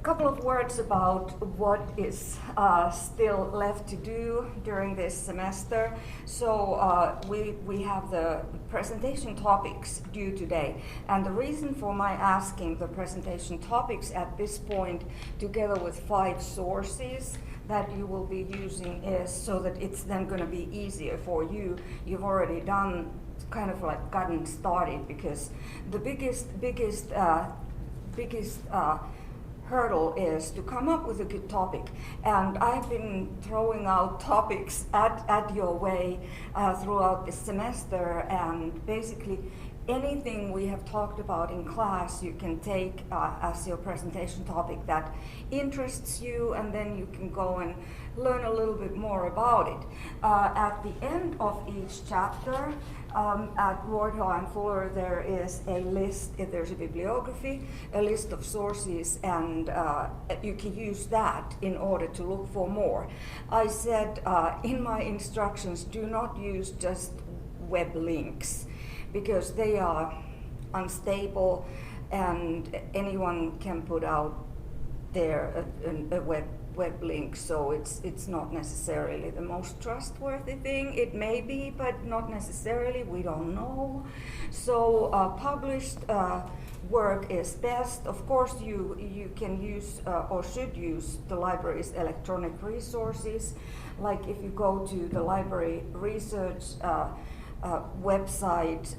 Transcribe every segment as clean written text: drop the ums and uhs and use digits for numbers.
couple of words about what is still left to do during this semester. So we have the presentation topics due today, and the reason for my asking the presentation topics at this point, together with 5 sources that you will be using, is so that it's then going to be easier for you. You've already done kind of like gotten started, because the biggest hurdle is to come up with a good topic. And I've been throwing out topics at your way throughout the semester, and basically anything we have talked about in class you can take as your presentation topic that interests you, and then you can go and learn a little bit more about it. At the end of each chapter, at Wardhaw and Fuller, there is a list, there's a bibliography, a list of sources, and you can use that in order to look for more. I said in my instructions, do not use just web links, because they are unstable and anyone can put out there a web link, so it's not necessarily the most trustworthy thing. It may be, but not necessarily, we don't know. So published work is best. Of course, you can use or should use the library's electronic resources. Like if you go to the library research website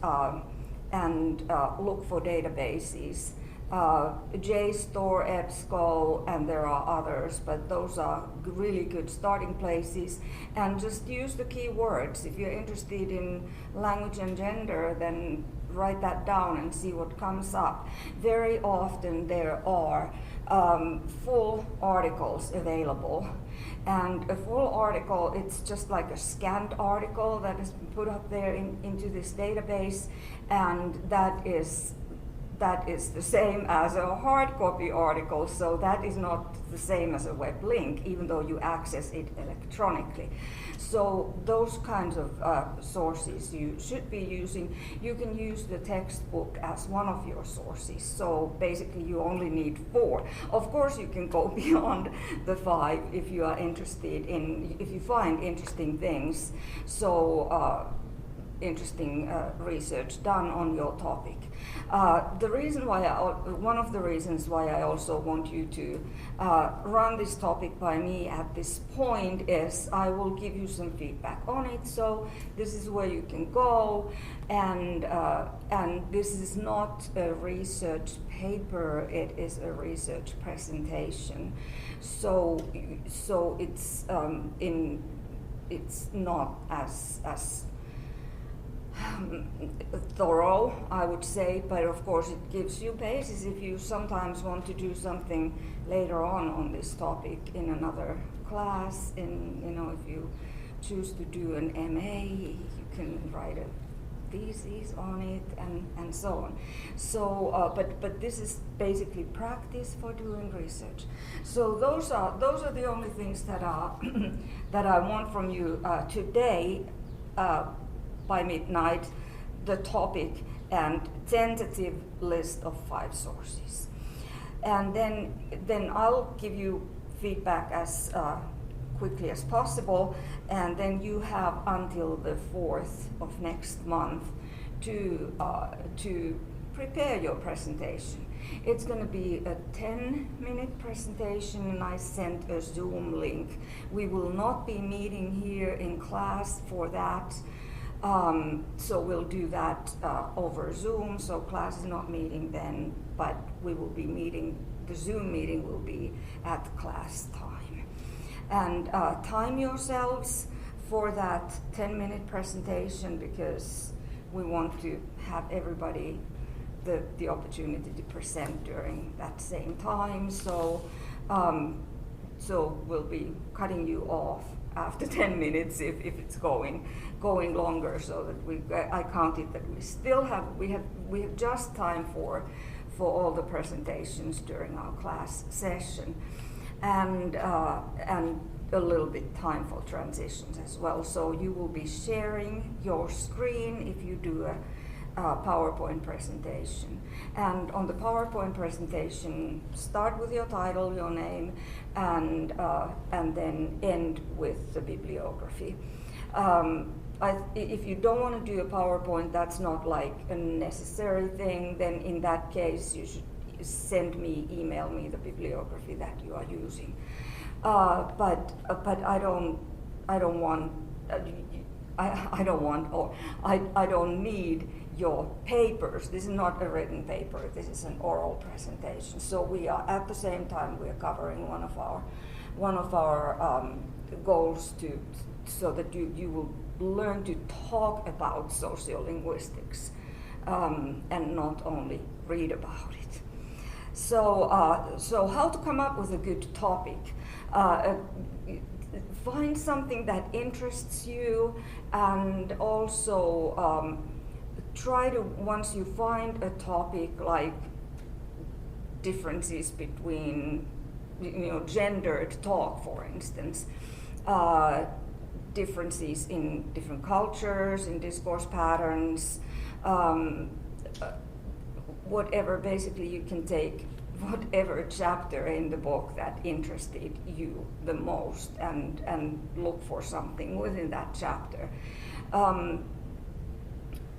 and look for databases, JSTOR, EBSCO, and there are others, but those are really good starting places. And just use the keywords. If you're interested in language and gender, then write that down and see what comes up. Very often there are full articles available. And a full article, it's just like a scanned article that is put up there into this database, and that is the same as a hard copy article, so that is not the same as a web link, even though you access it electronically. So those kinds of sources you should be using. You can use the textbook as one of your sources, so basically you only need 4. Of course you can go beyond the 5 if you are interested in, if you find interesting things, so interesting research done on your topic. The reason why one of the reasons why I also want you to run this topic by me at this point is I will give you some feedback on it. So this is where you can go, and this is not a research paper; it is a research presentation. So it's it's not as thorough, I would say, but of course it gives you basis if you sometimes want to do something later on this topic in another class. And if you choose to do an MA, you can write a thesis on it and so on. So but this is basically practice for doing research. So those are the only things that are that I want from you today. By midnight, the topic and tentative list of 5 sources. And then I'll give you feedback as quickly as possible, and then you have until the 4th of next month to prepare your presentation. It's going to be a 10-minute presentation, and I sent a Zoom link. We will not be meeting here in class for that. So we'll do that over Zoom, so class is not meeting then, but we will be meeting, the Zoom meeting will be at class time. And time yourselves for that 10-minute presentation, because we want to have everybody the opportunity to present during that same time. So we'll be cutting you off after 10 minutes if it's going longer, so that I counted that we have just time for all the presentations during our class session, and a little bit time for transitions as well. So you will be sharing your screen if you do PowerPoint presentation. And on the PowerPoint presentation, start with your title, your name, and then end with the bibliography. If you don't want to do a PowerPoint, that's not like a necessary thing, then in that case you should email me the bibliography that you are using. But I don't need your papers. This is not a written paper, this is an oral presentation. So we are, at the same time, we are covering one of our goals so that you will learn to talk about sociolinguistics and not only read about it. So how to come up with a good topic? Find something that interests you, and also try to, once you find a topic like differences between, gendered talk, for instance, differences in different cultures, in discourse patterns, whatever, basically you can take whatever chapter in the book that interested you the most and look for something within that chapter.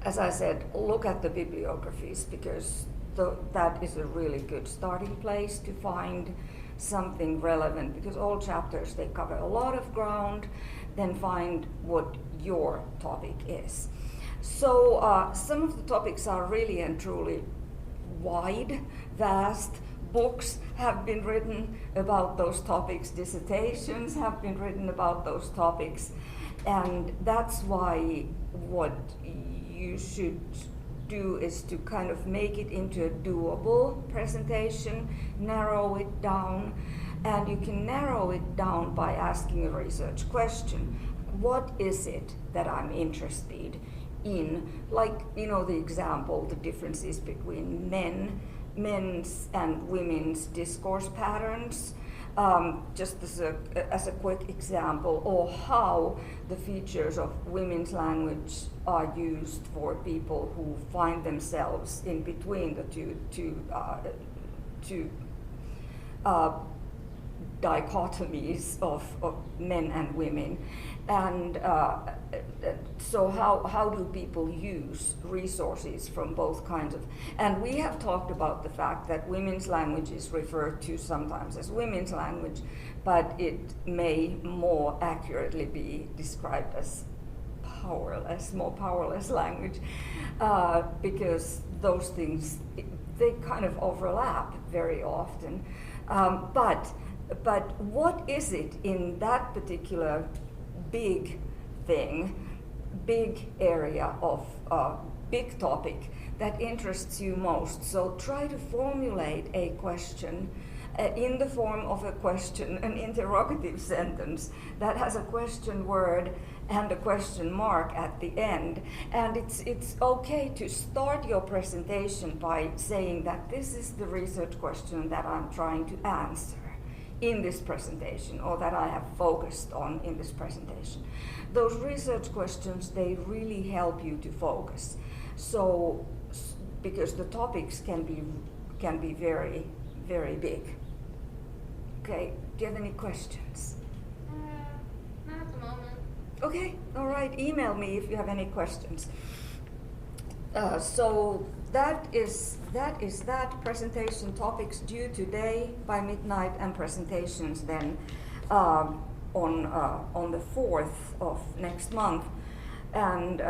As I said, look at the bibliographies, because that is a really good starting place to find something relevant, because all chapters, they cover a lot of ground. Then find what your topic is. So some of the topics are really and truly wide, vast. Books have been written about those topics, dissertations have been written about those topics, and that's why what you should do is to kind of make it into a doable presentation, narrow it down, and you can narrow it down by asking a research question. What is it that I'm interested in? Like, the example, the differences between men's and women's discourse patterns, just as a quick example, or how the features of women's language are used for people who find themselves in between the two dichotomies of men and women. And so how do people use resources from both kinds of, and we have talked about the fact that women's language is referred to sometimes as women's language, but it may more accurately be described as more powerless language, because those things, they kind of overlap very often. But what is it in that particular big thing, big area of big topic that interests you most? So try to formulate a question in the form of a question, an interrogative sentence that has a question word and a question mark at the end. And it's okay to start your presentation by saying that this is the research question that I'm trying to answer in this presentation, or that I have focused on in this presentation. Those research questions, they really help you to focus. So, because the topics can be very, very big. Okay, do you have any questions? Not at the moment. Okay, all right, email me if you have any questions. So that is that. Presentation topics due today by midnight, and presentations then on the 4th of next month. And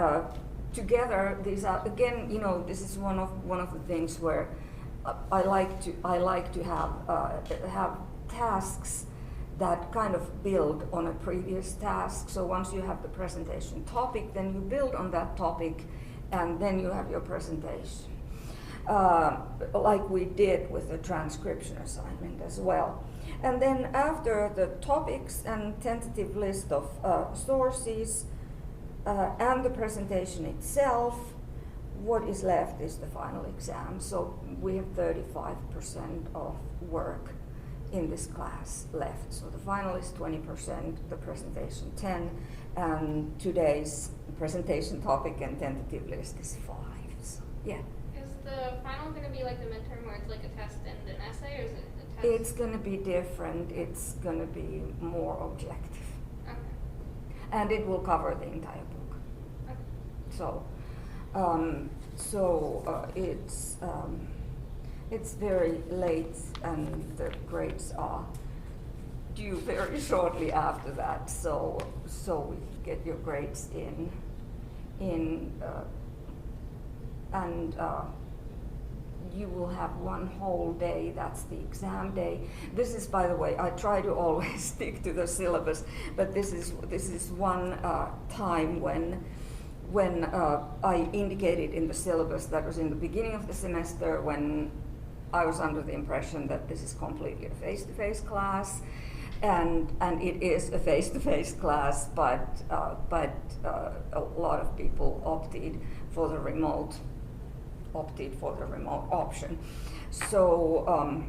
together, these are, again, this is one of the things where I like to have tasks that kind of build on a previous task. So once you have the presentation topic, then you build on that topic, and then you have your presentation, like we did with the transcription assignment as well. And then after the topics and tentative list of sources and the presentation itself, what is left is the final exam. So we have 35% of work in this class left. So the final is 20%, the presentation 10%, and today's presentation topic and tentative list is 5%. So Yeah. Is the final going to be like the midterm where it's like a test and an essay, or is it a test? It's going to be different. It's going to be more objective. Okay. And it will cover the entire book. Okay. So, it's very late, and the grades are due very shortly after that. So we get your grades in, and you will have one whole day. That's the exam day. This is, by the way, I try to always stick to the syllabus, but this is one time when I indicated in the syllabus that was in the beginning of the semester, when I was under the impression that this is completely a face-to-face class, and it is a face-to-face class, but a lot of people opted for the remote option. So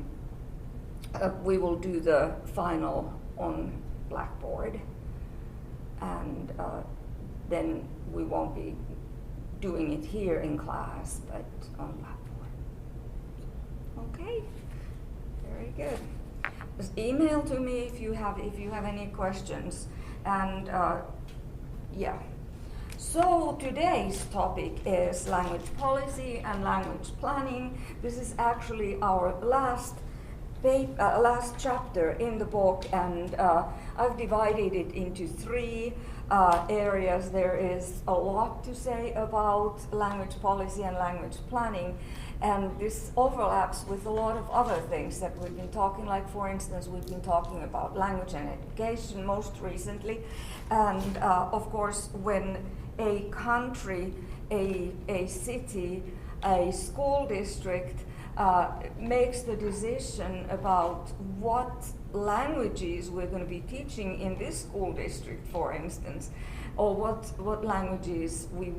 we will do the final on Blackboard, and then we won't be doing it here in class, but on Blackboard. Okay, very good. Just email to me if you have any questions, and yeah. So today's topic is language policy and language planning. This is actually our last chapter in the book, and I've divided it into three areas. There is a lot to say about language policy and language planning, and this overlaps with a lot of other things that we've been talking, like for instance, we've been talking about language and education most recently, and of course when a country, a city, a school district makes the decision about what languages we're going to be teaching in this school district, for instance, or what languages we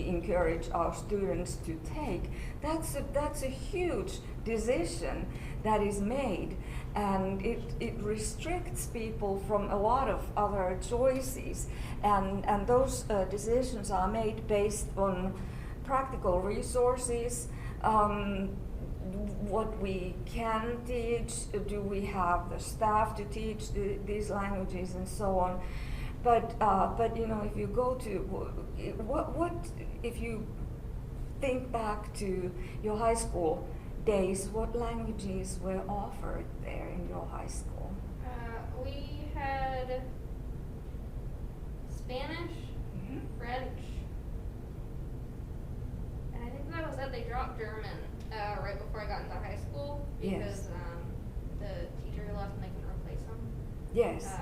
encourage our students to take. That's a huge decision that is made, and it restricts people from a lot of other choices, and those decisions are made based on practical resources. What we can teach, do we have the staff to teach these languages, and so on. But you know, if you go to if you think back to your high school days, what languages were offered there in your high school? We had Spanish, French, and I think that was it. They dropped German right before I got into high school because the teacher left and they couldn't replace him. Yes.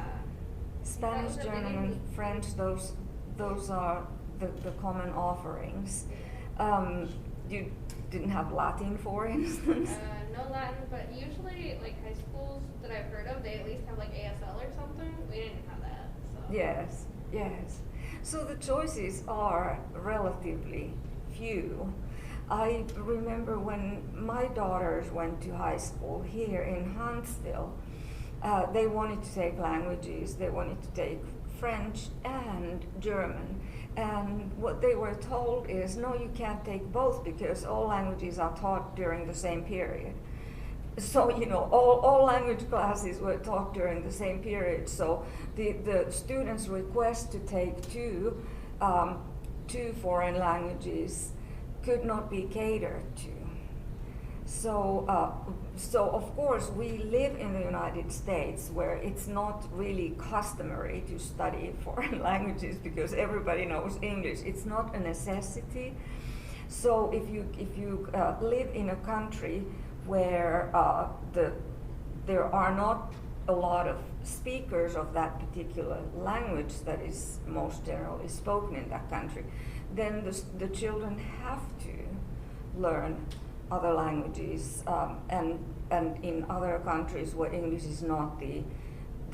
Spanish, German, and French, those are the common offerings. You didn't have Latin, for instance? No Latin, but usually, like, high schools that I've heard of, they at least have, like, ASL or something. We didn't have that, so. Yes. So the choices are relatively few. I remember when my daughters went to high school here in Huntsville, they wanted to take languages. They wanted to take French and German. And what they were told is, no, you can't take both because all languages are taught during the same period. So, you know, all language classes were taught during the same period. So the students' request to take two foreign languages could not be catered to. So of course we live in the United States where it's not really customary to study foreign languages because everybody knows English. It's not a necessity. So if you live in a country where there are not a lot of speakers of that particular language that is most generally spoken in that country, then the children have to learn other languages, and in other countries where English is not the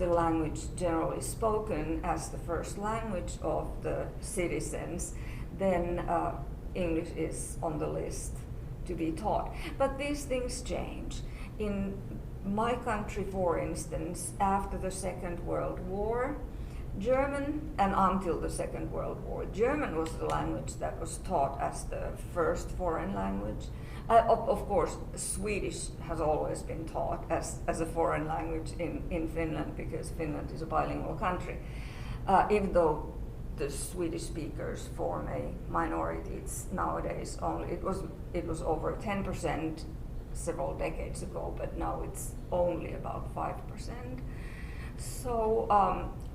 language generally spoken as the first language of the citizens, then English is on the list to be taught. But these things change. In my country, for instance, after the Second World War, German, and until the Second World War, German was the language that was taught as the first foreign language. Of course, Swedish has always been taught as a foreign language in Finland, because Finland is a bilingual country. Even though the Swedish speakers form a minority, it's nowadays only, it was over 10% several decades ago, but now it's only about 5%. So,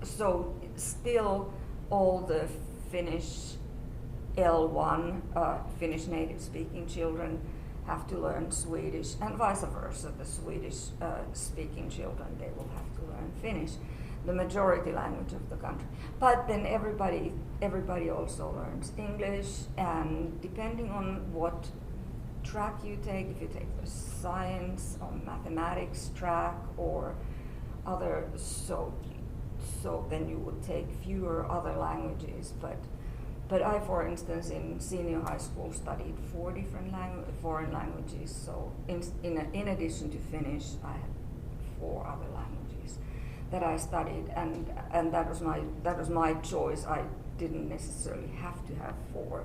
so still all the Finnish L1, Finnish native speaking children have to learn Swedish, and vice versa, the Swedish speaking children, they will have to learn Finnish, the majority language of the country. But then everybody also learns English, and depending on what track you take, if you take the science or mathematics track or other, so then you would take fewer other languages. But I, for instance, in senior high school studied 4 different foreign languages. So in addition to Finnish, I had 4 other languages that I studied, and that was my choice. I didn't necessarily have to have 4,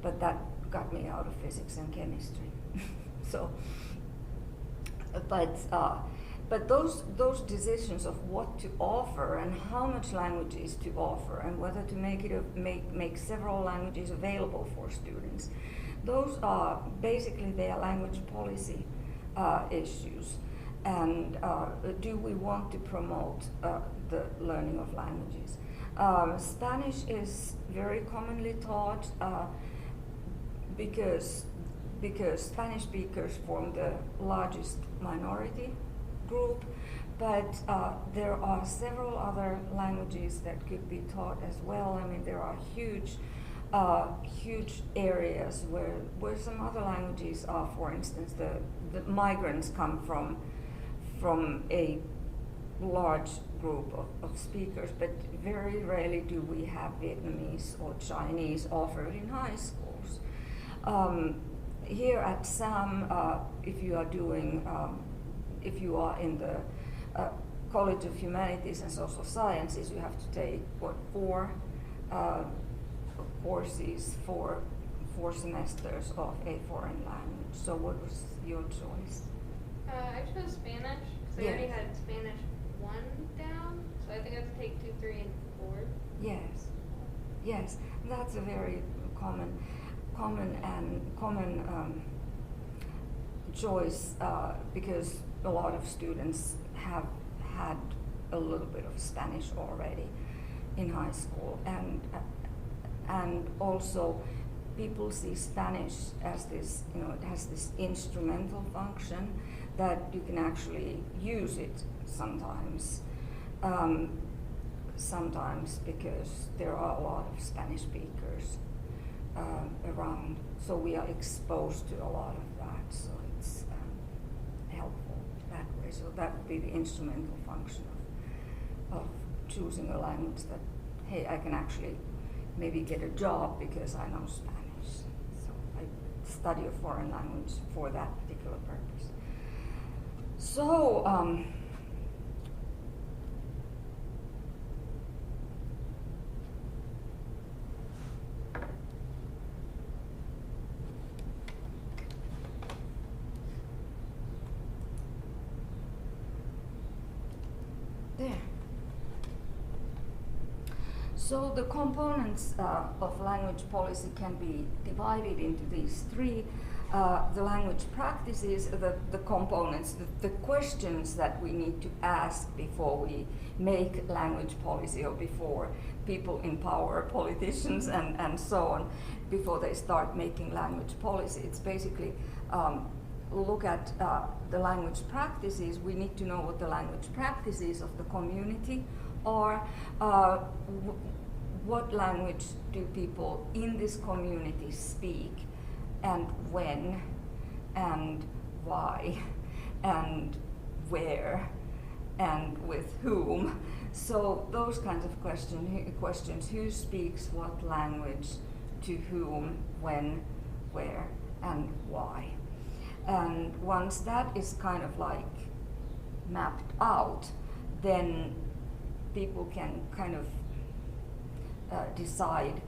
but that got me out of physics and chemistry. So, but those decisions of what to offer and how much languages to offer and whether to make several languages available for students, those are basically their language policy issues. And do we want to promote the learning of languages? Spanish is very commonly taught because Spanish speakers form the largest minority group, but there are several other languages that could be taught as well. I mean, there are huge areas where some other languages are, for instance, the migrants come from a large group of speakers, but very rarely do we have Vietnamese or Chinese offered in high schools. Here at SAM, if you are in the College of Humanities and Social Sciences, you have to take 4 courses, 4 semesters of a foreign language. So what was your choice? I chose Spanish because I already had Spanish 1 down, so I think I have to take 2, 3, and 4. Yes, that's a very common choice because a lot of students have had a little bit of Spanish already in high school, and also people see Spanish as this, it has this instrumental function that you can actually use it sometimes. Sometimes because there are a lot of Spanish speakers around, so we are exposed to a lot of that, so it's helpful that way. So that would be the instrumental function of choosing a language that, hey, I can actually maybe get a job because I know Spanish. So I study a foreign language for that particular purpose. So, there. So the components of language policy can be divided into these 3. The language practices, the components, the questions that we need to ask before we make language policy, or before people in power, politicians and so on, before they start making language policy. It's basically look at the language practices. We need to know what the language practices of the community are. What language do people in this community speak, and when, and why, and where, and with whom. So those kinds of questions, who speaks what language, to whom, when, where, and why. And once that is kind of like mapped out, then people can kind of decide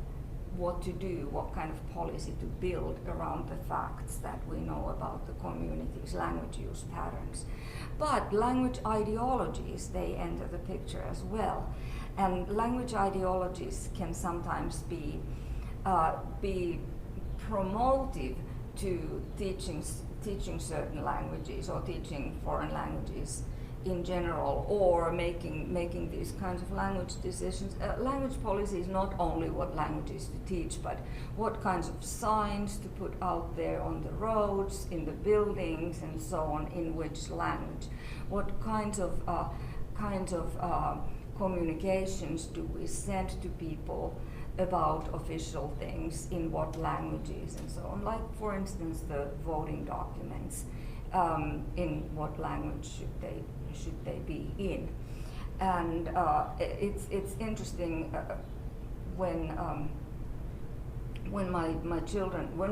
what to do, what kind of policy to build around the facts that we know about the community's language use patterns. But language ideologies, they enter the picture as well. And language ideologies can sometimes be promotive to teaching certain languages or teaching foreign languages in general, or making these kinds of language decisions. Language policy is not only what languages to teach, but what kinds of signs to put out there on the roads, in the buildings, and so on, in which language. What kinds of communications do we send to people about official things, in what languages, and so on. Like, for instance, the voting documents, in what language should they be in? And it's interesting when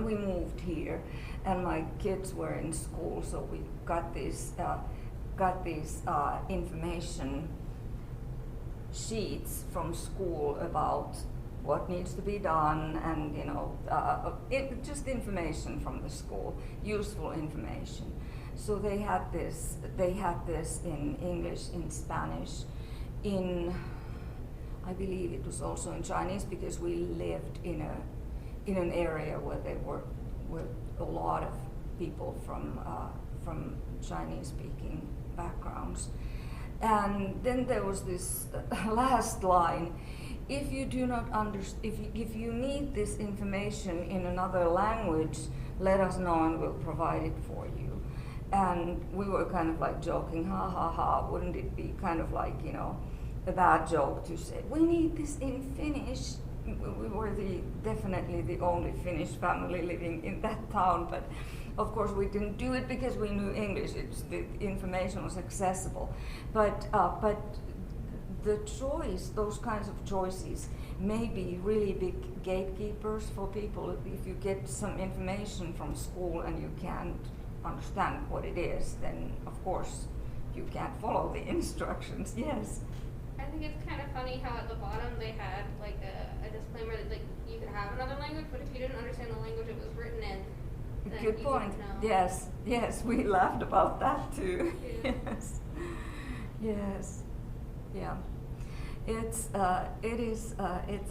we moved here, and my kids were in school, so we got these information sheets from school about what needs to be done, and just information from the school, useful information. So they had this in English, in Spanish, I believe it was also in Chinese, because we lived in an area where there were a lot of people from Chinese-speaking backgrounds. And then there was this last line: if you do not if you need this information in another language, let us know and we'll provide it for you. And we were kind of like joking, ha ha ha, wouldn't it be kind of like, a bad joke to say, we need this in Finnish. We were definitely the only Finnish family living in that town, but of course we didn't do it because we knew English. The information was accessible. But the choice, those kinds of choices, may be really big gatekeepers for people. If you get some information from school and you can't understand what it is, then of course you can't follow the instructions. Yes. I think it's kind of funny how at the bottom they had like a disclaimer that like you could have another language, but if you didn't understand the language it was written in, then good you point. didn't know. Yes, we laughed about that too. Yeah. Yes. Yeah. It's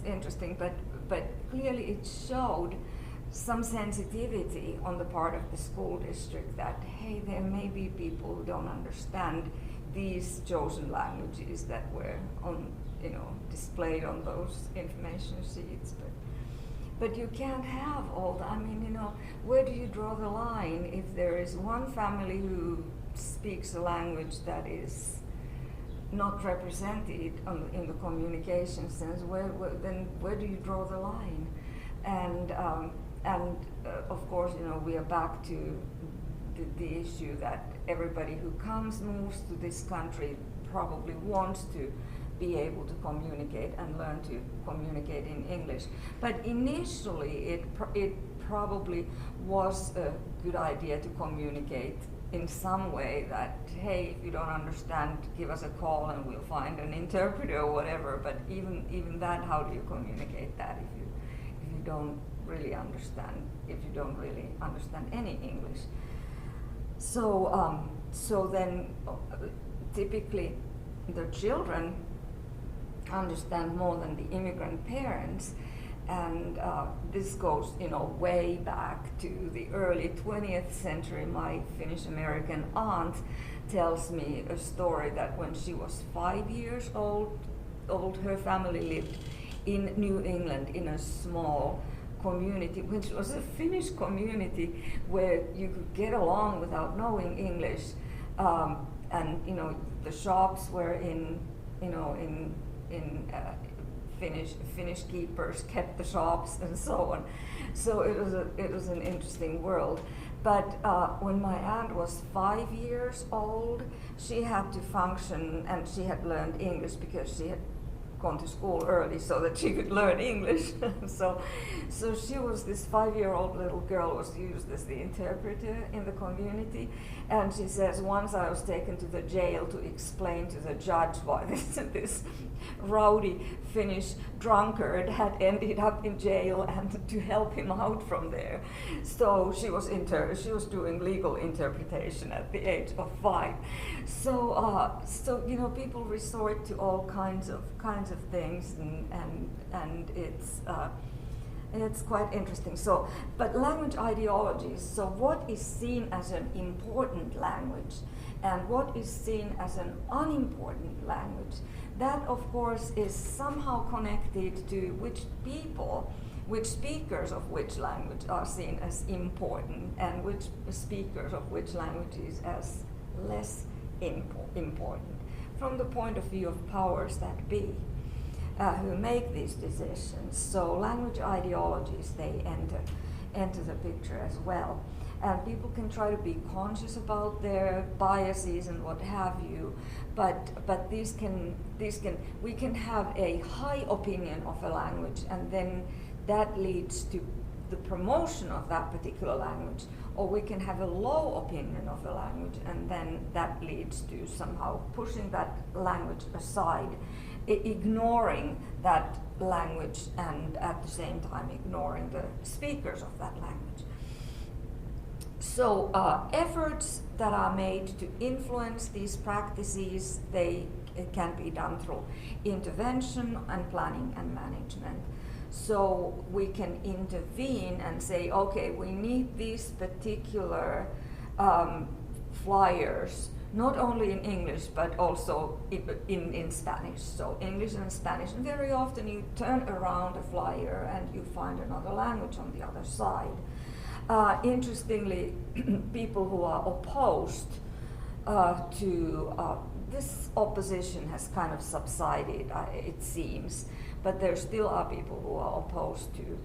interesting, but clearly it showed some sensitivity on the part of the school district that, hey, there may be people who don't understand these chosen languages that were displayed on those information sheets. But you can't have all that. I mean, where do you draw the line if there is one family who speaks a language that is not represented in the communication sense? Where do you draw the line? And of course, we are back to the issue that everybody who moves to this country probably wants to be able to communicate and learn to communicate in English. But initially, it probably was a good idea to communicate in some way that, hey, if you don't understand, give us a call and we'll find an interpreter or whatever. But even that, how do you communicate that if you don't really understand, if you don't really understand any English? So then typically the children understand more than the immigrant parents, and this goes way back to the early 20th century. My Finnish American aunt tells me a story that when she was 5 years old, her family lived in New England in a small community, which was a Finnish community where you could get along without knowing English, and the shops were in Finnish keepers kept the shops and so on. So it was an interesting world. But when my aunt was 5 years old, she had to function, and she had learned English because she had gone to school early so that she could learn English. so she was, this 5-year-old little girl was used as the interpreter in the community. And she says, once I was taken to the jail to explain to the judge why this rowdy Finnish drunkard had ended up in jail, and to help him out from there. So she was doing legal interpretation at the age of 5. So people resort to all kinds of things, and it's quite interesting. So, but language ideologies. So, what is seen as an important language, and what is seen as an unimportant language? That, of course, is somehow connected to which speakers of which language are seen as important, and which speakers of which languages as less important, from the point of view of powers that be. Who make these decisions. So language ideologies, they enter the picture as well. And people can try to be conscious about their biases and what have you, but we can have a high opinion of a language, and then that leads to the promotion of that particular language, or we can have a low opinion of a language, and then that leads to somehow pushing that language aside, ignoring that language, and at the same time ignoring the speakers of that language. So efforts that are made to influence these practices, it can be done through intervention and planning and management. So we can intervene and say, okay, we need these particular flyers, not only in English, but also in Spanish. So English and Spanish, and very often you turn around a flyer and you find another language on the other side. Interestingly, people who are opposed to this opposition has kind of subsided, it seems, but there still are people who are opposed to,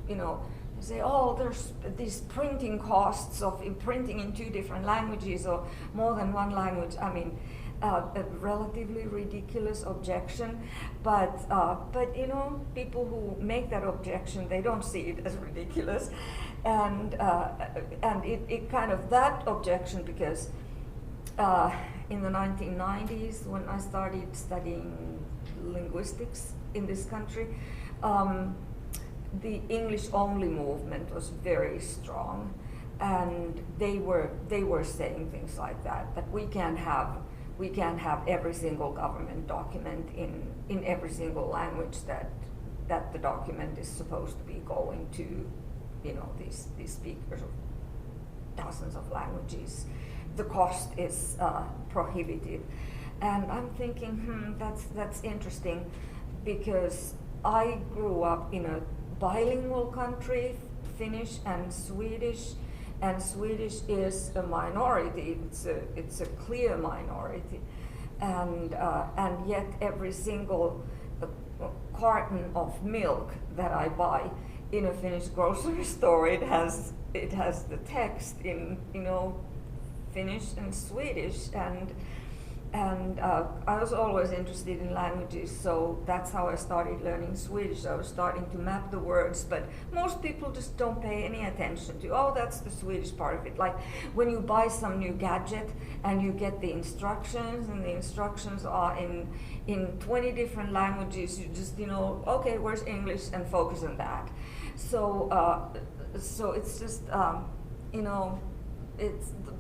say, oh, there's these printing costs of printing in 2 different languages or more than 1 language. I mean, a relatively ridiculous objection, but people who make that objection, they don't see it as ridiculous, and it kind of that objection, because in the 1990s, when I started studying linguistics in this country, the English-only movement was very strong, and they were saying things like that we can't have every single government document in every single language that the document is supposed to be going to, these speakers of dozens of languages. The cost is prohibitive, and I'm thinking, that's interesting, because I grew up in a bilingual country, Finnish and Swedish is a minority. It's a clear minority, and yet every single carton of milk that I buy in a Finnish grocery store, it has the text in Finnish and Swedish, and I was always interested in languages, so that's how I started learning Swedish. I was starting to map the words, but most people just don't pay any attention to, oh, that's the Swedish part of it. Like when you buy some new gadget and you get the instructions, and the instructions are in 20 different languages, you just, okay, where's English, and focus on that. So it's just,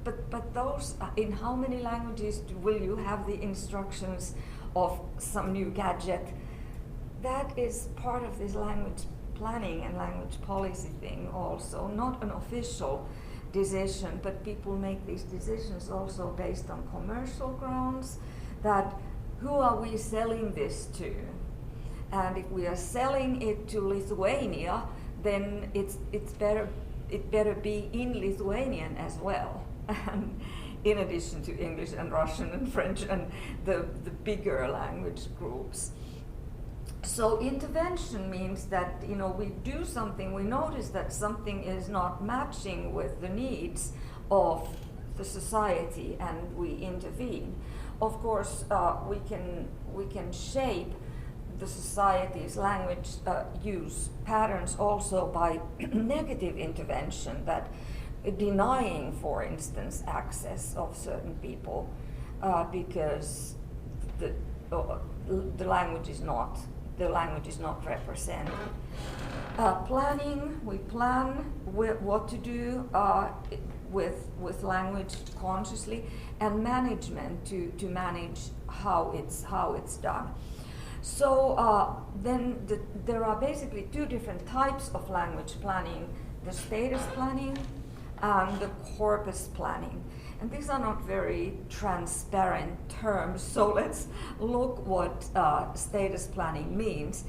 but those, in how many languages will you have the instructions of some new gadget? That is part of this language planning and language policy thing also, not an official decision, but people make these decisions also based on commercial grounds, that who are we selling this to? And if we are selling it to Lithuania, then it better be in Lithuanian as well, in addition to English and Russian and French and the bigger language groups. So intervention means that we do something, we notice that something is not matching with the needs of the society, and we intervene. Of course, we can shape the society's language use patterns also by negative intervention, that denying, for instance, access of certain people because the language is not represented. Planning, we plan what to do with language consciously, and management to manage how it's done. So then there are basically two different types of language planning: the status planning and the corpus planning. And these are not very transparent terms, so let's look what status planning means.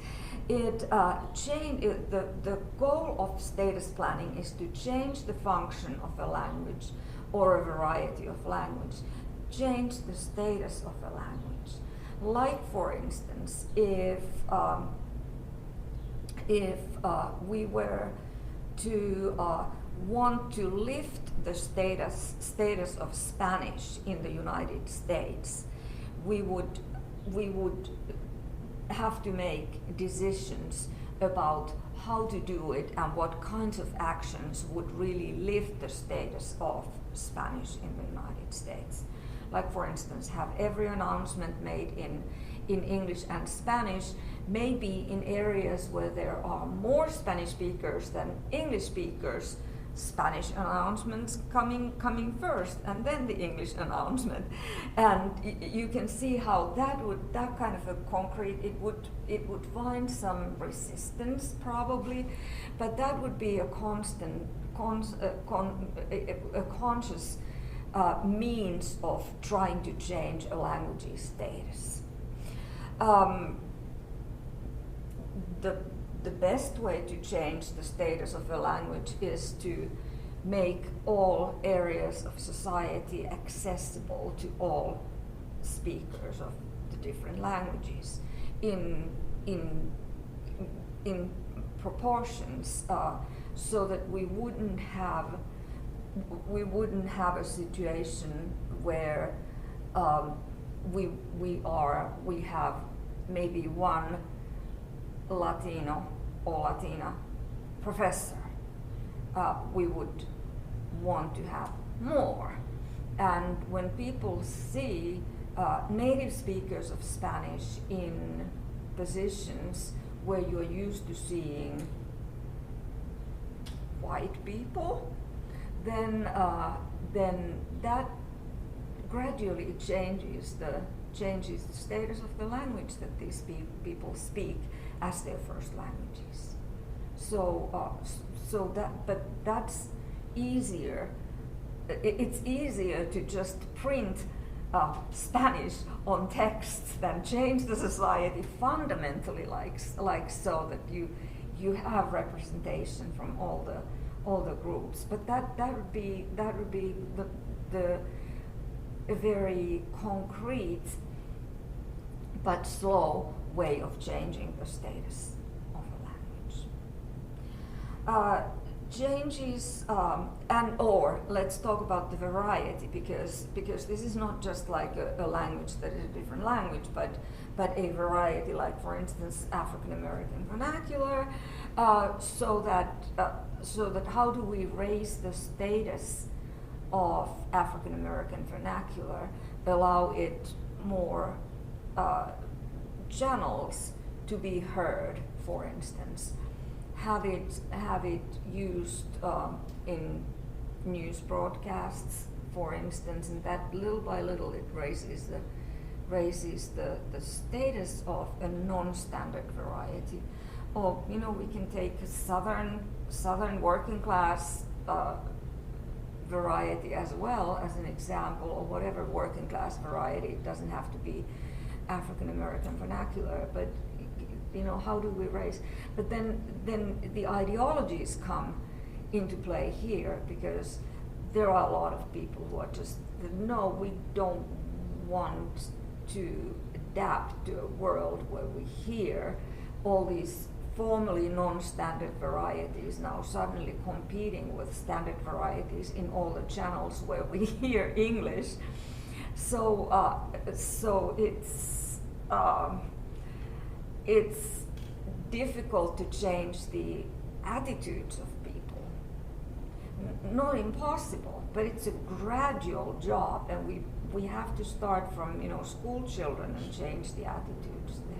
The goal of status planning is to change the function of a language or a variety of language, change the status of a language. Like, for instance, if we were to want to lift the status of Spanish in the United States, we would have to make decisions about how to do it and what kinds of actions would really lift the status of Spanish in the United States. Like, for instance, have every announcement made in English and Spanish, maybe in areas where there are more Spanish speakers than English speakers, Spanish announcements coming first, and then the English announcement. And you can see how that kind of a concrete, it would find some resistance probably, but that would be a conscious means of trying to change a language's status. The best way to change the status of a language is to make all areas of society accessible to all speakers of the different languages in proportions, so that we wouldn't have a situation where we have maybe one Latino or Latina professor. We would want to have more. And when people see native speakers of Spanish in positions where you're used to seeing white people, then that gradually changes the status of the language that these people speak as their first languages. But that's easier. It's easier to just print Spanish on texts than change the society fundamentally, like so that you have representation from all the groups. But that would be a very concrete but slow way of changing the status of a language. Changes let's talk about the variety, because this is not just like a language that is a different language, but a variety, like, for instance, African American vernacular. So that how do we raise the status of African American vernacular, allow it more channels to be heard, for instance, have it used in news broadcasts, for instance, and that little by little it raises the status of a non-standard variety. Or, we can take a southern working class variety as well as an example, or whatever working class variety. It doesn't have to be African American vernacular, but how do we raise? But then the ideologies come into play here, because there are a lot of people who are just, no, we don't want to adapt to a world where we hear all these formerly non-standard varieties now suddenly competing with standard varieties in all the channels where we hear English. So it's difficult to change the attitudes of people. not impossible, but it's a gradual job, and we have to start from school children and change the attitudes there.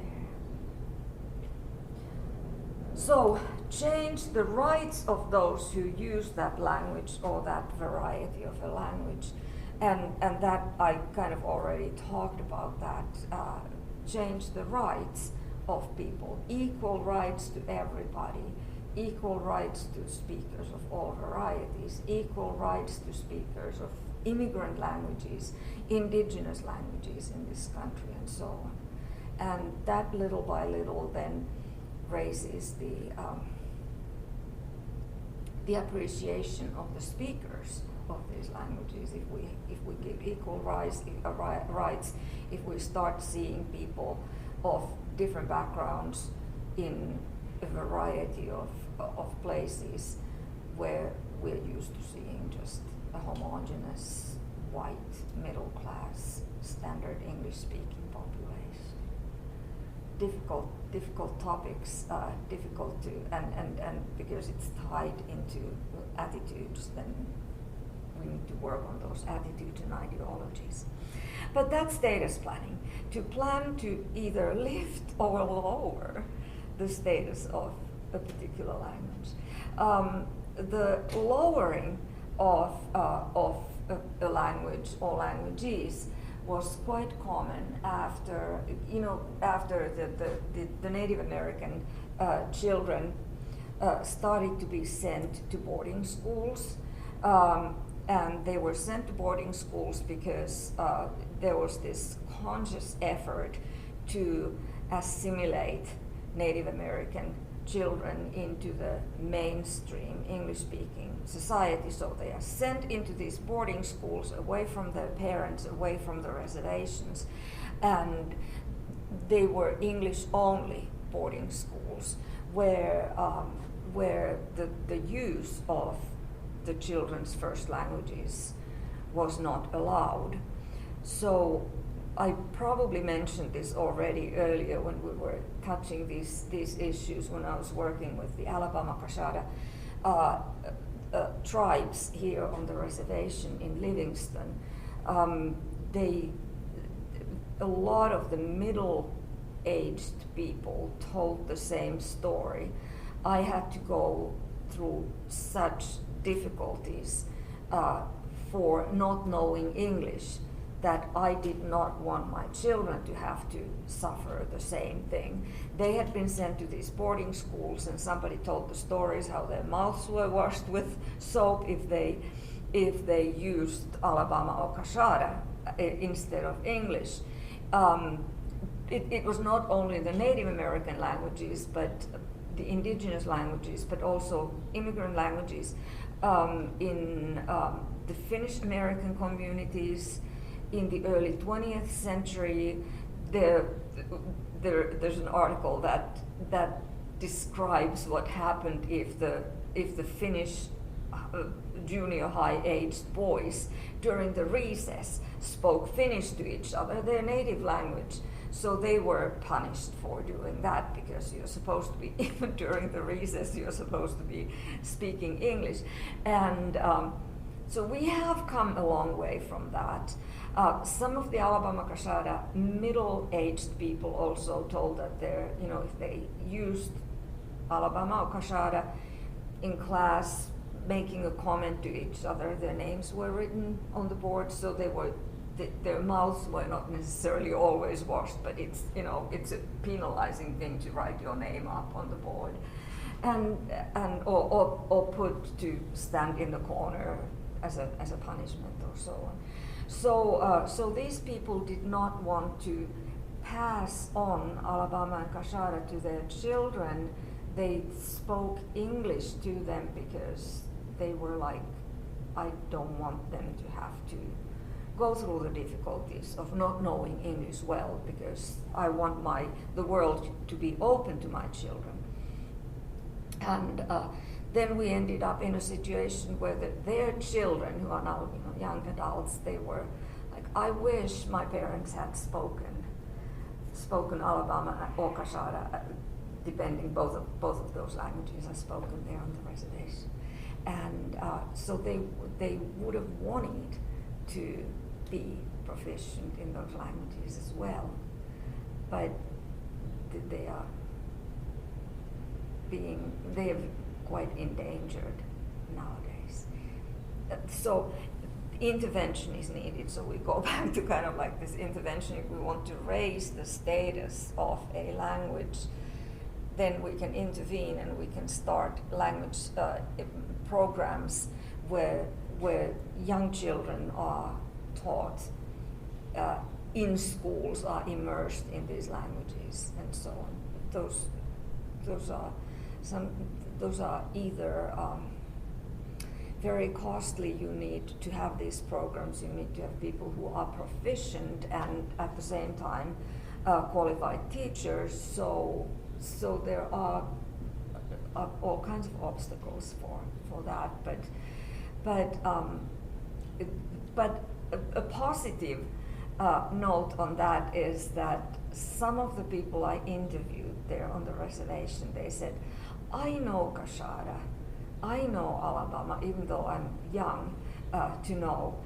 So change the rights of those who use that language or that variety of a language, and that I kind of already talked about that. Change the rights of people, equal rights to everybody, equal rights to speakers of all varieties, equal rights to speakers of immigrant languages, indigenous languages in this country, and so on. And that little by little then raises the appreciation of the speakers of these languages. If we give equal rights, if we start seeing people of different backgrounds in a variety of places where we're used to seeing just a homogeneous white middle class standard English speaking population. Difficult topics, difficult to and because it's tied into attitudes, then we need to work on those attitudes and ideologies. But that's status planning, to plan to either lift or lower the status of a particular language. The lowering of a language or languages was quite common after the Native American children started to be sent to boarding schools. And they were sent to boarding schools because there was this conscious effort to assimilate Native American children into the mainstream English-speaking society. So they are sent into these boarding schools away from their parents, away from the reservations, and they were English-only boarding schools where the use of the children's first languages was not allowed. So I probably mentioned this already earlier when we were touching these issues when I was working with the Alabama Kashada tribes here on the reservation in Livingston. A lot of the middle-aged people told the same story. I had to go through such difficulties for not knowing English that I did not want my children to have to suffer the same thing. They had been sent to these boarding schools, and somebody told the stories how their mouths were washed with soap if they used Alabama or Kashada instead of English. It was not only the Native American languages, but the indigenous languages, but also immigrant languages in the Finnish American communities. In the early 20th century, there's an article that describes what happened if the Finnish junior high-aged boys during the recess spoke Finnish to each other, their native language. So they were punished for doing that, because you're supposed to be, even during the recess, you're supposed to be speaking English. And so we have come a long way from that. Some of the Alabama Kashada middle-aged people also told that if they used Alabama or Kashada in class, making a comment to each other, their names were written on the board, so their mouths were not necessarily always washed, but it's a penalizing thing to write your name up on the board, or put to stand in the corner as a punishment or so on. So these people did not want to pass on Alabama and Kashada to their children. They spoke English to them because they were like, I don't want them to have to go through the difficulties of not knowing English well, because I want the world to be open to my children. And then we ended up in a situation where their children, who are now young adults, they were like, I wish my parents had spoken Alabama or Kashada, depending both of those languages are spoken there on the reservation. and so they would have wanted to be proficient in those languages as well, but they are quite endangered nowadays. So intervention is needed. So we go back to kind of like this intervention. If we want to raise the status of a language, then we can intervene and we can start language programs where young children are taught in schools, are immersed in these languages and so on. Those are either very costly. You need to have these programs. You need to have people who are proficient and at the same time qualified teachers. So there are all kinds of obstacles for that. But a positive note on that is that some of the people I interviewed there on the reservation, they said, I know Kashara, I know Alabama, even though I'm young to know,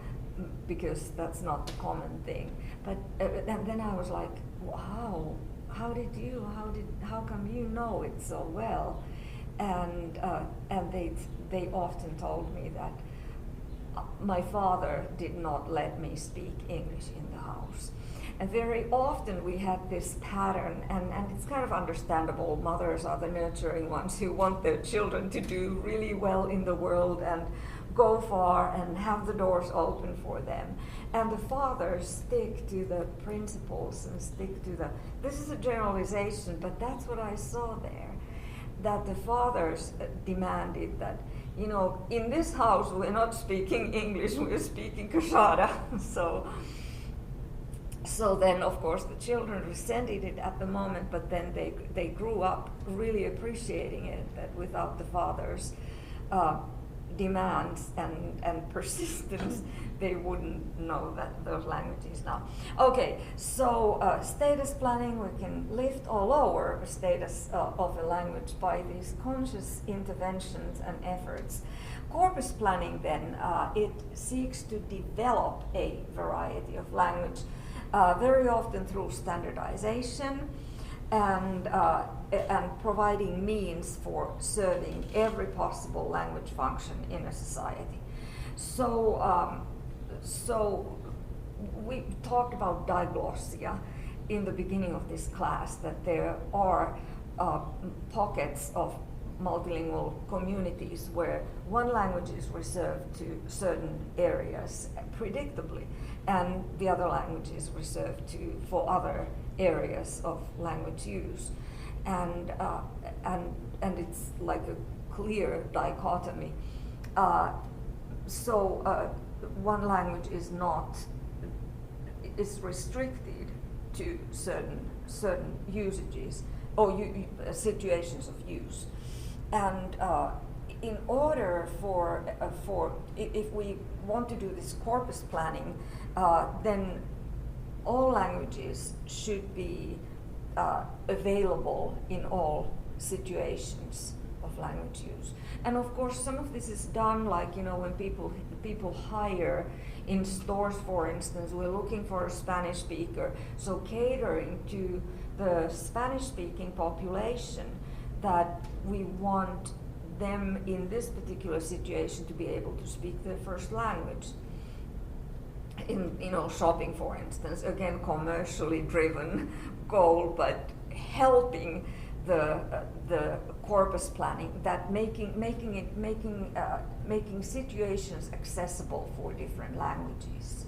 because that's not the common thing. But and then I was like, wow, how come you know it so well? And they often told me that my father did not let me speak English in the house. And very often we had this pattern, and it's kind of understandable. Mothers are the nurturing ones who want their children to do really well in the world and go far and have the doors open for them. And the fathers stick to the principles and stick to this is a generalization, but that's what I saw there, that the fathers demanded that, in this house we're not speaking English, we're speaking Kashara. So then, of course, the children resented it at the moment, but then they grew up really appreciating it, that without the fathers' demands and persistence, they wouldn't know those languages now. Okay, so status planning, we can lift or lower the status of a language by these conscious interventions and efforts. Corpus planning, then, it seeks to develop a variety of language, very often through standardization and providing means for serving every possible language function in a society. So we talked about diglossia in the beginning of this class, that there are pockets of multilingual communities where one language is reserved to certain areas predictably, and the other language is reserved for other areas of language use, and it's like a clear dichotomy. One language is restricted to certain usages or situations of use. And in order for if we want to do this corpus planning, then all languages should be available in all situations of language use. And of course, some of this is done, like when people hire in stores, for instance, we're looking for a Spanish speaker, so catering to the Spanish-speaking population, that we want them in this particular situation to be able to speak their first language. In shopping, for instance, again, commercially driven goal, but helping the corpus planning, that making situations accessible for different languages.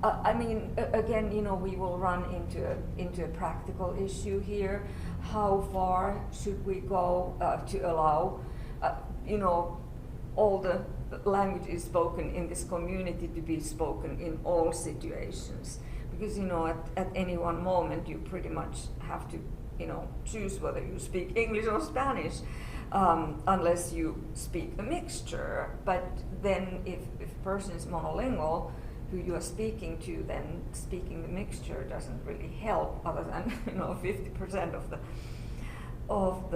Again, we will run into a practical issue here. How far should we go to allow, all the languages spoken in this community to be spoken in all situations? Because, at any one moment, you pretty much have to, choose whether you speak English or Spanish, unless you speak a mixture. But then if a person is monolingual, who you are speaking to, then speaking the mixture doesn't really help, other than 50% of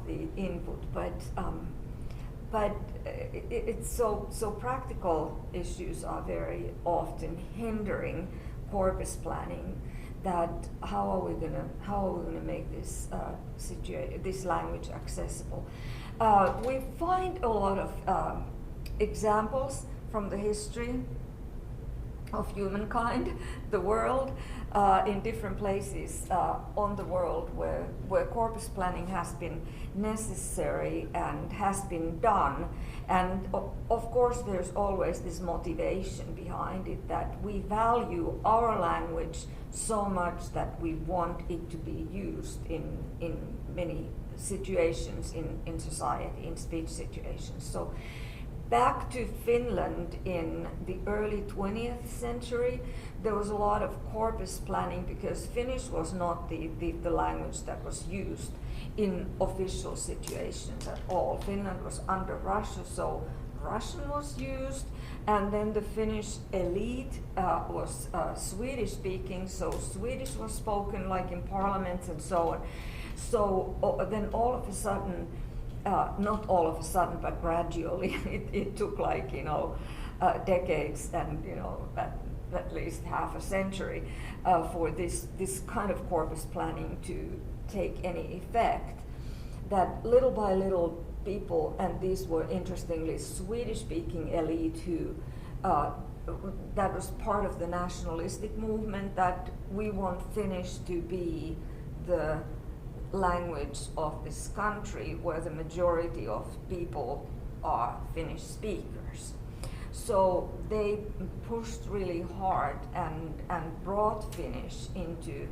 the input. but it's so practical issues are very often hindering corpus planning. That how are we gonna make this this language accessible? We find a lot of examples from the history of humankind, the world, in different places on the world where corpus planning has been necessary and has been done. And of course there's always this motivation behind it, that we value our language so much that we want it to be used in many situations in society, in speech situations. So back to Finland in the early 20th century, there was a lot of corpus planning because Finnish was not the language that was used in official situations at all. Finland was under Russia, so Russian was used, and then the Finnish elite was Swedish speaking, so Swedish was spoken like in parliaments and so on. So then all of a sudden, not all of a sudden, but gradually, it took like, decades and, at least half a century for this kind of corpus planning to take any effect. That little by little people, and these were interestingly Swedish-speaking elite who, that was part of the nationalistic movement, that we want Finnish to be the language of this country where the majority of people are Finnish speakers. So they pushed really hard and brought Finnish into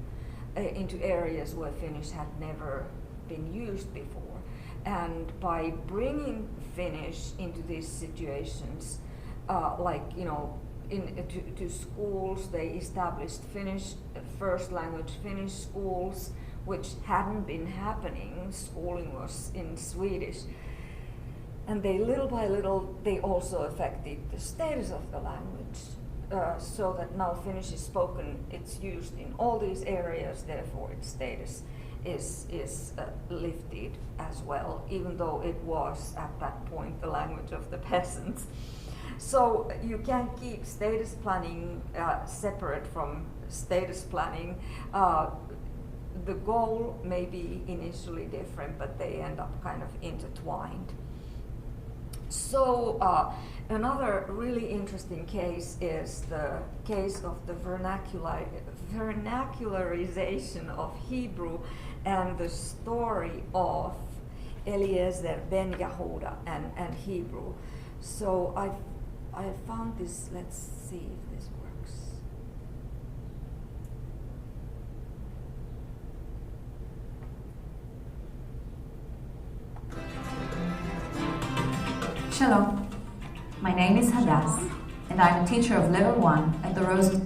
areas where Finnish had never been used before. And by bringing Finnish into these situations, to schools, they established Finnish, first language Finnish schools, which hadn't been happening. Schooling was in Swedish. And they, little by little, they also affected the status of the language, so that now Finnish is spoken, it's used in all these areas, therefore its status is lifted as well, even though it was at that point the language of the peasants. So you can't keep status planning separate from status planning. The goal may be initially different, but they end up kind of intertwined. So another really interesting case is the case of the vernacularization of Hebrew and the story of Eliezer ben Yehuda and Hebrew. So I found this, let's see if this works. Shalom, my name is Hadass, and I'm a teacher of Level 1 at the Rose.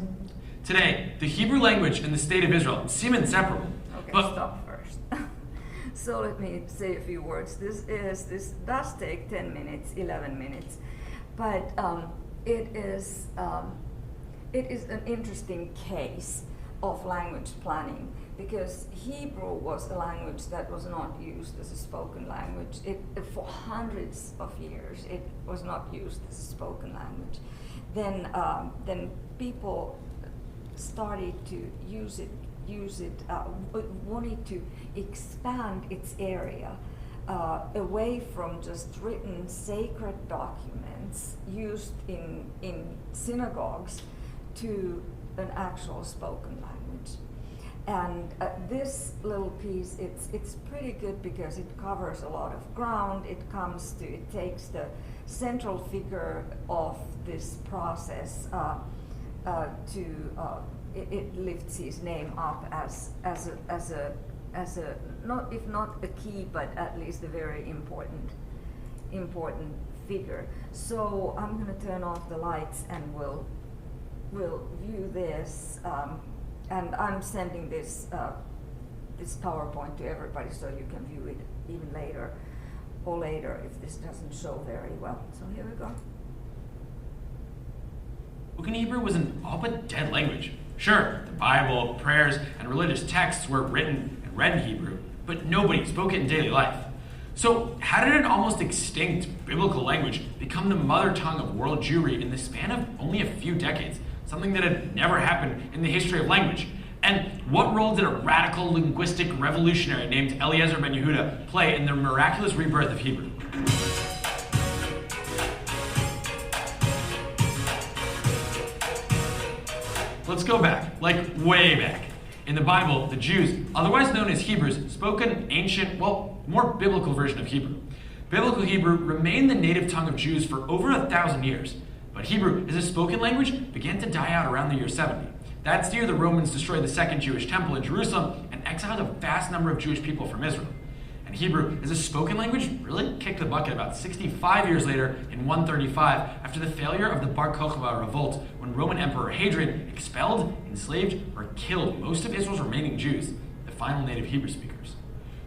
Today, the Hebrew language and the state of Israel seem inseparable. Okay, stop first. So let me say a few words. This does take 10 minutes, 11 minutes, but it is an interesting case of language planning, because Hebrew was a language that was not used as a spoken language. For hundreds of years, it was not used as a spoken language. Then people started to use it, wanted to expand its area away from just written sacred documents used in synagogues to an actual spoken language. And this little piece, it's pretty good because it covers a lot of ground. It takes the central figure of this process it lifts his name up as a not, if not a key, but at least a very important figure. So I'm going to turn off the lights and we'll view this. And I'm sending this PowerPoint to everybody so you can view it even later if this doesn't show very well. So here we go. Spoken Hebrew was an all but dead language. Sure, the Bible, prayers, and religious texts were written and read in Hebrew, but nobody spoke it in daily life. So how did an almost extinct biblical language become the mother tongue of world Jewry in the span of only a few decades? Something that had never happened in the history of language. And what role did a radical linguistic revolutionary named Eliezer ben Yehuda play in the miraculous rebirth of Hebrew? Let's go back, like way back. In the Bible, the Jews, otherwise known as Hebrews, spoke an ancient, more biblical version of Hebrew. Biblical Hebrew remained the native tongue of Jews for over 1,000 years. But Hebrew, as a spoken language, began to die out around the year 70. That's the year the Romans destroyed the second Jewish temple in Jerusalem and exiled a vast number of Jewish people from Israel. And Hebrew, as a spoken language, really kicked the bucket about 65 years later in 135 after the failure of the Bar Kokhba revolt when Roman Emperor Hadrian expelled, enslaved, or killed most of Israel's remaining Jews, the final native Hebrew speakers.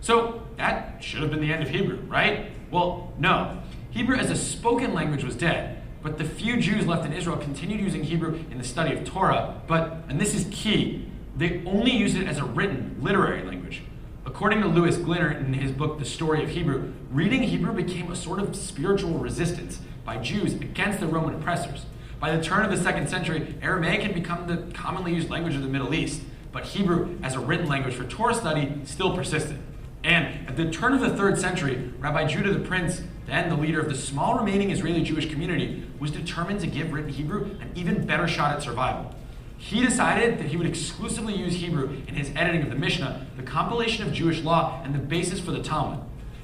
So that should have been the end of Hebrew, right? Well, no. Hebrew as a spoken language was dead, but the few Jews left in Israel continued using Hebrew in the study of Torah, but, and this is key, they only used it as a written, literary language. According to Louis Glinner in his book, The Story of Hebrew, reading Hebrew became a sort of spiritual resistance by Jews against the Roman oppressors. By the turn of the 2nd century, Aramaic had become the commonly used language of the Middle East, but Hebrew as a written language for Torah study still persisted. And at the turn of the 3rd century, Rabbi Judah the Prince, then the leader of the small remaining Israeli Jewish community, was determined to give written Hebrew an even better shot at survival. He decided that he would exclusively use Hebrew in his editing of the Mishnah, the compilation of Jewish law, and the basis for the Talmud.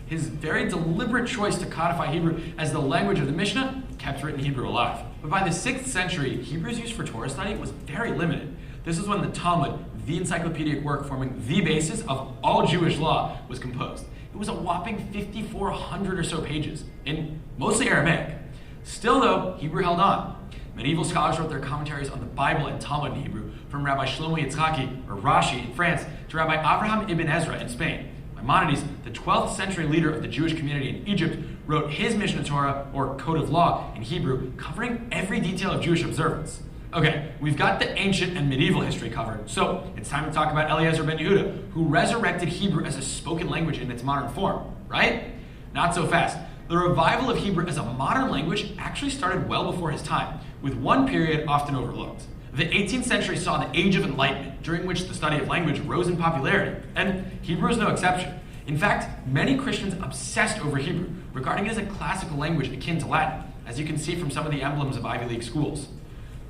His very deliberate choice to codify Hebrew as the language of the Mishnah kept written Hebrew alive. But by the 6th century, Hebrew's use for Torah study was very limited. This is when the Talmud, the encyclopedic work forming the basis of all Jewish law, was composed. It was a whopping 5,400 or so pages, in mostly Aramaic. Still though, Hebrew held on. Medieval scholars wrote their commentaries on the Bible and Talmud in Hebrew, from Rabbi Shlomo Yitzhaki, or Rashi, in France, to Rabbi Avraham ibn Ezra in Spain. Maimonides, the 12th century leader of the Jewish community in Egypt, wrote his Mishnah Torah, or Code of Law, in Hebrew, covering every detail of Jewish observance. Okay, we've got the ancient and medieval history covered, so it's time to talk about Eliezer ben Yehuda, who resurrected Hebrew as a spoken language in its modern form, right? Not so fast. The revival of Hebrew as a modern language actually started well before his time, with one period often overlooked. The 18th century saw the Age of Enlightenment, during which the study of language rose in popularity, and Hebrew is no exception. In fact, many Christians obsessed over Hebrew, regarding it as a classical language akin to Latin, as you can see from some of the emblems of Ivy League schools.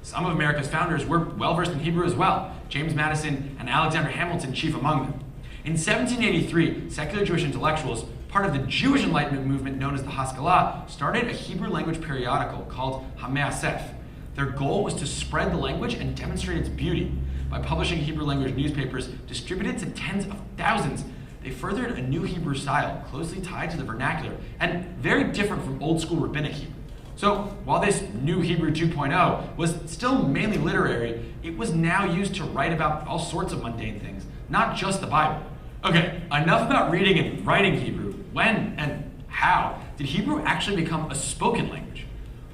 Some of America's founders were well-versed in Hebrew as well, James Madison and Alexander Hamilton chief among them. In 1783, secular Jewish intellectuals, part of the Jewish Enlightenment movement known as the Haskalah, started a Hebrew language periodical called Hameasef. Their goal was to spread the language and demonstrate its beauty. By publishing Hebrew language newspapers distributed to tens of thousands, they furthered a new Hebrew style closely tied to the vernacular and very different from old school rabbinic Hebrew. So while this new Hebrew 2.0 was still mainly literary, it was now used to write about all sorts of mundane things, not just the Bible. Okay, enough about reading and writing Hebrew. When and how did Hebrew actually become a spoken language?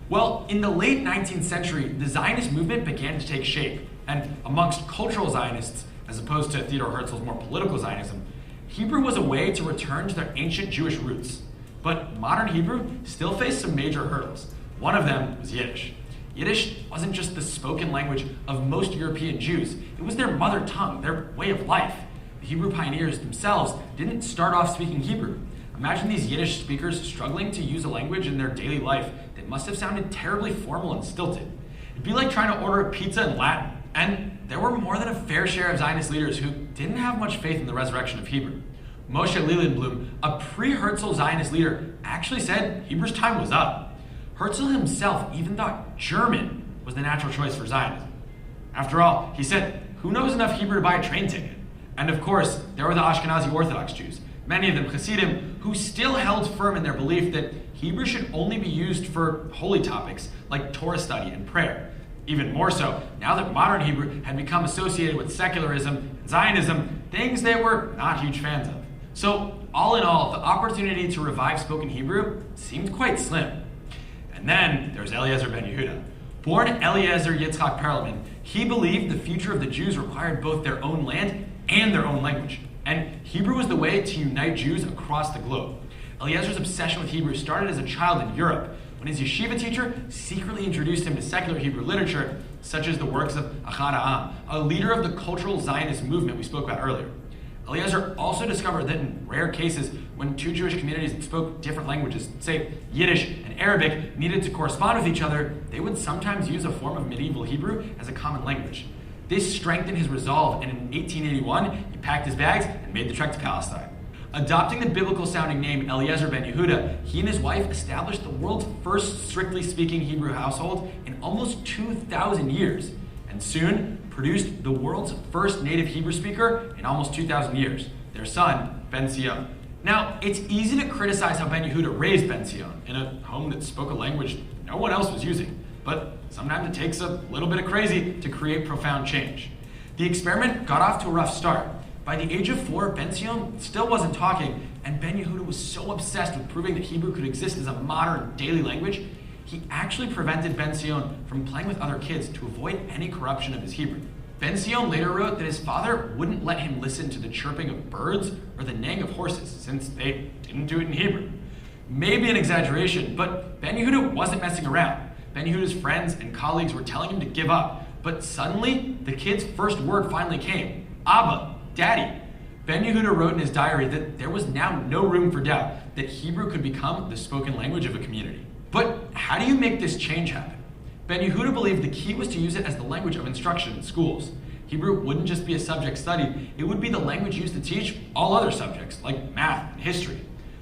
Well, in the late 19th century, the Zionist movement began to take shape, and amongst cultural Zionists, as opposed to Theodor Herzl's more political Zionism, Hebrew was a way to return to their ancient Jewish roots. But modern Hebrew still faced some major hurdles. One of them was Yiddish. Yiddish wasn't just the spoken language of most European Jews, it was their mother tongue, their way of life. The Hebrew pioneers themselves didn't start off speaking Hebrew. Imagine these Yiddish speakers struggling to use a language in their daily life that must have sounded terribly formal and stilted. It'd be like trying to order a pizza in Latin. And there were more than a fair share of Zionist leaders who didn't have much faith in the resurrection of Hebrew. Moshe Lilienblum, a pre-Herzl Zionist leader, actually said Hebrew's time was up. Herzl himself even thought German was the natural choice for Zionism. After all, he said, who knows enough Hebrew to buy a train ticket? And of course, there were the Ashkenazi Orthodox Jews, many of them Hasidim, who still held firm in their belief that Hebrew should only be used for holy topics like Torah study and prayer. Even more so, now that modern Hebrew had become associated with secularism and Zionism, things they were not huge fans of. So, all in all, the opportunity to revive spoken Hebrew seemed quite slim. And then there's Eliezer ben Yehuda. Born Eliezer Yitzchak Perelman, he believed the future of the Jews required both their own land and their own language. And Hebrew was the way to unite Jews across the globe. Eliezer's obsession with Hebrew started as a child in Europe, when his yeshiva teacher secretly introduced him to secular Hebrew literature, such as the works of Achad Ha'am, a leader of the cultural Zionist movement we spoke about earlier. Eliezer also discovered that in rare cases, when two Jewish communities that spoke different languages, say Yiddish and Arabic, needed to correspond with each other, they would sometimes use a form of medieval Hebrew as a common language. This strengthened his resolve, and in 1881, he packed his bags and made the trek to Palestine. Adopting the biblical-sounding name Eliezer ben Yehuda, he and his wife established the world's first strictly speaking Hebrew household in almost 2,000 years, and soon produced the world's first native Hebrew speaker in almost 2,000 years, their son, Ben Sion. Now, it's easy to criticize how Ben Yehuda raised Ben Sion in a home that spoke a language no one else was using, but sometimes it takes a little bit of crazy to create profound change. The experiment got off to a rough start. By the age of 4, Ben Sion still wasn't talking, and Ben Yehuda was so obsessed with proving that Hebrew could exist as a modern daily language, he actually prevented Ben Sion from playing with other kids to avoid any corruption of his Hebrew. Ben Sion later wrote that his father wouldn't let him listen to the chirping of birds or the neighing of horses, since they didn't do it in Hebrew. Maybe an exaggeration, but Ben Yehuda wasn't messing around. Ben Yehuda's friends and colleagues were telling him to give up, but suddenly the kid's first word finally came: Abba, Daddy. Ben Yehuda wrote in his diary that there was now no room for doubt that Hebrew could become the spoken language of a community. But how do you make this change happen? Ben Yehuda believed the key was to use it as the language of instruction in schools. Hebrew wouldn't just be a subject studied, it would be the language used to teach all other subjects, like math and history.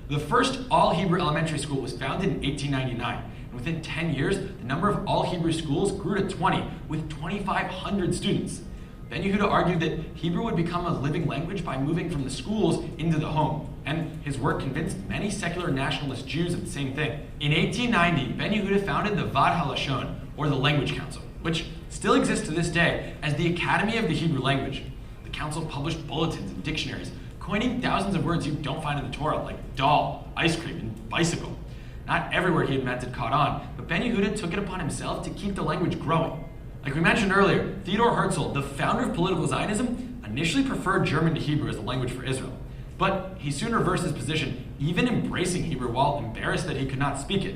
The first all-Hebrew elementary school was founded in 1899, and within 10 years, the number of all-Hebrew schools grew to 20, with 2,500 students. Ben Yehuda argued that Hebrew would become a living language by moving from the schools into the home, and his work convinced many secular nationalist Jews of the same thing. In 1890, Ben Yehuda founded the Vad HaLashon, or the Language Council, which still exists to this day as the Academy of the Hebrew Language. The council published bulletins and dictionaries, coining thousands of words you don't find in the Torah, like doll, ice cream, and bicycle. Not everywhere he invented caught on, but Ben Yehuda took it upon himself to keep the language growing. Like we mentioned earlier, Theodor Herzl, the founder of political Zionism, initially preferred German to Hebrew as the language for Israel. But he soon reversed his position, even embracing Hebrew while embarrassed that he could not speak it.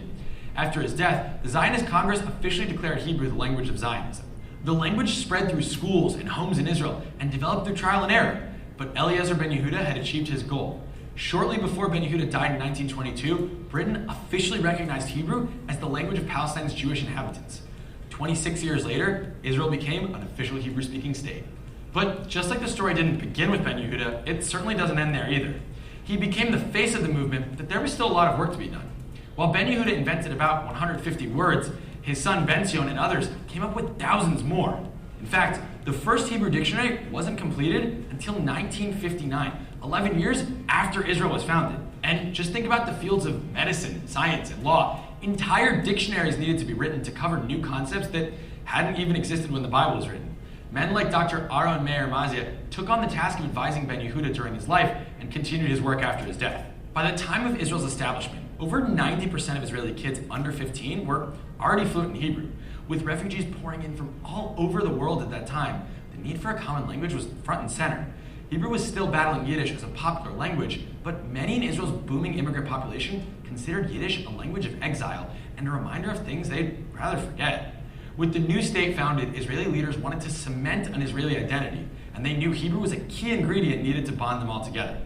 After his death, the Zionist Congress officially declared Hebrew the language of Zionism. The language spread through schools and homes in Israel and developed through trial and error, but Eliezer ben Yehuda had achieved his goal. Shortly before ben Yehuda died in 1922, Britain officially recognized Hebrew as the language of Palestine's Jewish inhabitants. 26 years later, Israel became an official Hebrew-speaking state. But just like the story didn't begin with ben Yehuda, it certainly doesn't end there either. He became the face of the movement, but there was still a lot of work to be done. While ben Yehuda invented about 150 words, his son Ben Sion and others came up with thousands more. In fact, the first Hebrew dictionary wasn't completed until 1959, 11 years after Israel was founded. And just think about the fields of medicine, science, and law. Entire dictionaries needed to be written to cover new concepts that hadn't even existed when the Bible was written. Men like Dr. Aaron Meir Mazia took on the task of advising ben Yehuda during his life and continued his work after his death. By the time of Israel's establishment, over 90% of Israeli kids under 15 were already fluent in Hebrew. With refugees pouring in from all over the world at that time, the need for a common language was front and center. Hebrew was still battling Yiddish as a popular language, but many in Israel's booming immigrant population considered Yiddish a language of exile and a reminder of things they'd rather forget. With the new state founded, Israeli leaders wanted to cement an Israeli identity, and they knew Hebrew was a key ingredient needed to bond them all together.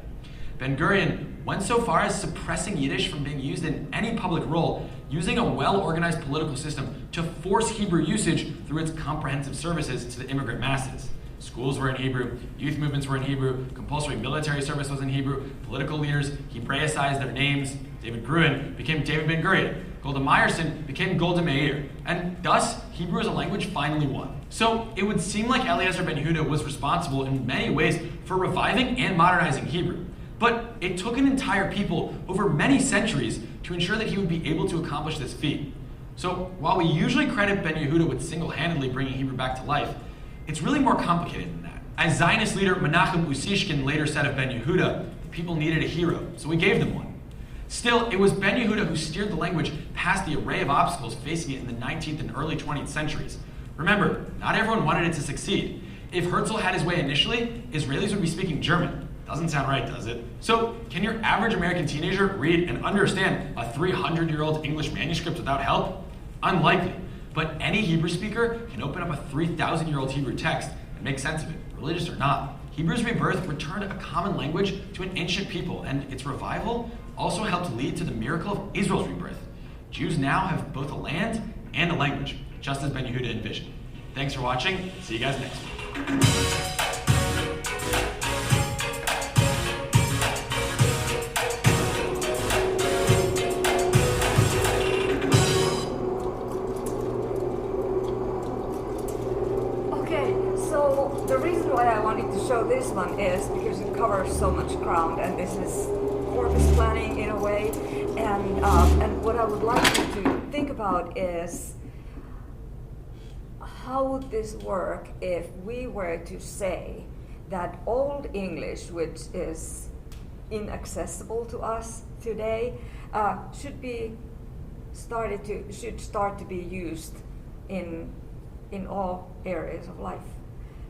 Ben-Gurion went so far as suppressing Yiddish from being used in any public role, using a well-organized political system to force Hebrew usage through its comprehensive services to the immigrant masses. Schools were in Hebrew, youth movements were in Hebrew, compulsory military service was in Hebrew, political leaders Hebraicized their names. David Gruen became David Ben-Gurion. Golda Meyerson became Golda Meir. And thus, Hebrew as a language finally won. So it would seem like Eliezer ben Yehuda was responsible in many ways for reviving and modernizing Hebrew. But it took an entire people over many centuries to ensure that he would be able to accomplish this feat. So while we usually credit ben Yehuda with single-handedly bringing Hebrew back to life, it's really more complicated than that. As Zionist leader Menachem Usishkin later said of ben Yehuda, the people needed a hero, so we gave them one. Still, it was ben Yehuda who steered the language past the array of obstacles facing it in the 19th and early 20th centuries. Remember, not everyone wanted it to succeed. If Herzl had his way initially, Israelis would be speaking German. Doesn't sound right, does it? So, can your average American teenager read and understand a 300-year-old English manuscript without help? Unlikely. But any Hebrew speaker can open up a 3,000-year-old Hebrew text and make sense of it, religious or not. Hebrews' rebirth returned a common language to an ancient people, and its revival also helped lead to the miracle of Israel's rebirth. Jews now have both a land and a language, just as Ben Yehuda envisioned. Thanks for watching. See you guys next week. So the reason why I wanted to show this one is because it covers so much ground, and this is Corpus Planning in a way. And what I would like you to think about is, how would this work if we were to say that Old English, which is inaccessible to us today, should start to be used in all areas of life.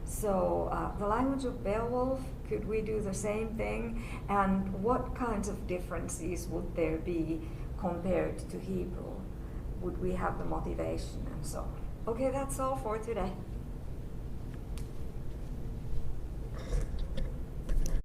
So the language of Beowulf, could we do the same thing? And what kinds of differences would there be compared to Hebrew? Would we have the motivation and so on? Okay, that's all for today.